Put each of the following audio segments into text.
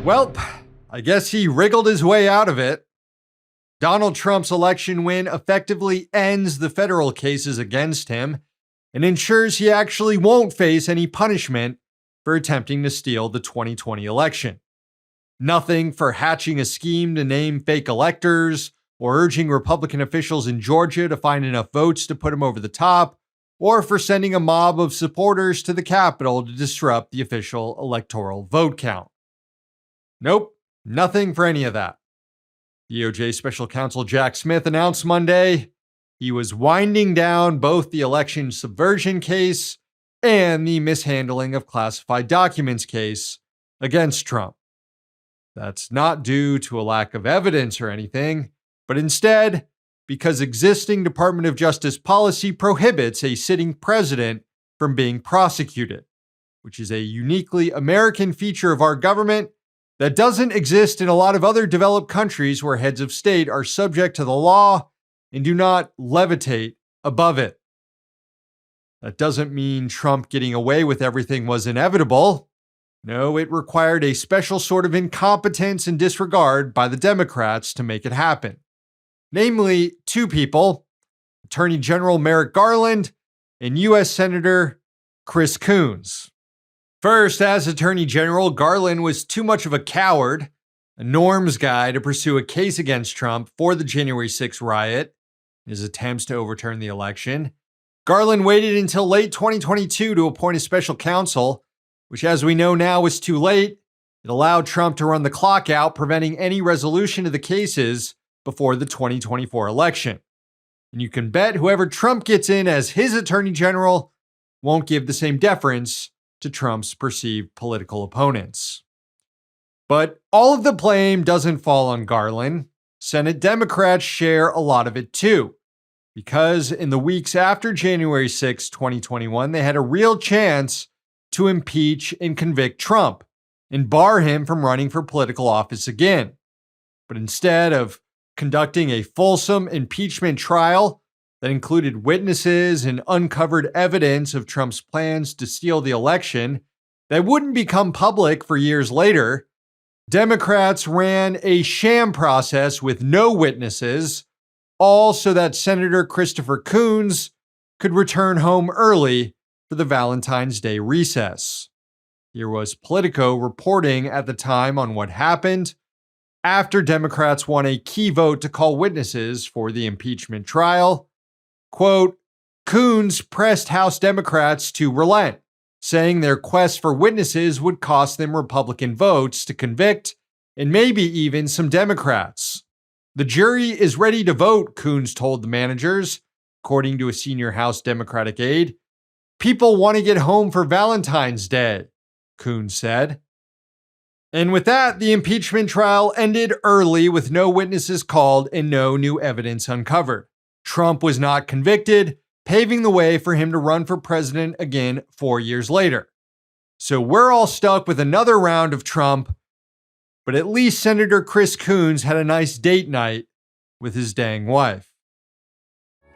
Well, I guess he wriggled his way out of it. Donald Trump's election win effectively ends the federal cases against him and ensures he actually won't face any punishment for attempting to steal the 2020 election. Nothing for hatching a scheme to name fake electors or urging Republican officials in Georgia to find enough votes to put him over the top, or for sending a mob of supporters to the Capitol to disrupt the official electoral vote count. Nope, nothing for any of that. DOJ Special Counsel Jack Smith announced Monday he was winding down both the election subversion case and the mishandling of classified documents case against Trump. That's not due to a lack of evidence or anything, but instead because existing Department of Justice policy prohibits a sitting president from being prosecuted, which is a uniquely American feature of our government that doesn't exist in a lot of other developed countries where heads of state are subject to the law and do not levitate above it. That doesn't mean Trump getting away with everything was inevitable. No, it required a special sort of incompetence and disregard by the Democrats to make it happen. Namely, two people, Attorney General Merrick Garland and U.S. Senator Chris Coons. First, as Attorney General, Garland was too much of a coward, a norms guy, to pursue a case against Trump for the January 6th riot, his attempts to overturn the election. Garland waited until late 2022 to appoint a special counsel, which, as we know now, was too late. It allowed Trump to run the clock out, preventing any resolution of the cases before the 2024 election. And you can bet whoever Trump gets in as his attorney general won't give the same deference to Trump's perceived political opponents. But all of the blame doesn't fall on Garland. Senate Democrats share a lot of it too, because in the weeks after January 6, 2021, they had a real chance to impeach and convict Trump and bar him from running for political office again. But instead of conducting a fulsome impeachment trial that included witnesses and uncovered evidence of Trump's plans to steal the election that wouldn't become public for years later, Democrats ran a sham process with no witnesses, all so that Senator Christopher Coons could return home early for the Valentine's Day recess. Here was Politico reporting at the time on what happened after Democrats won a key vote to call witnesses for the impeachment trial. Quote, Coons pressed House Democrats to relent, saying their quest for witnesses would cost them Republican votes to convict and maybe even some Democrats. The jury is ready to vote, Coons told the managers, according to a senior House Democratic aide. People want to get home for Valentine's Day, Coons said. And with that, the impeachment trial ended early with no witnesses called and no new evidence uncovered. Trump was not convicted, paving the way for him to run for president again 4 years later. So we're all stuck with another round of Trump, but at least Senator Chris Coons had a nice date night with his dang wife.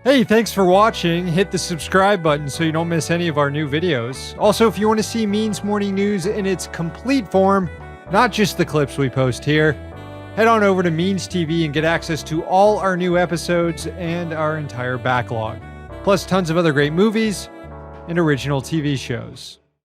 Hey, thanks for watching. Hit the subscribe button so you don't miss any of our new videos. Also, if you want to see Means Morning News in its complete form, not just the clips we post here, head on over to Means TV and get access to all our new episodes and our entire backlog, plus tons of other great movies and original TV shows.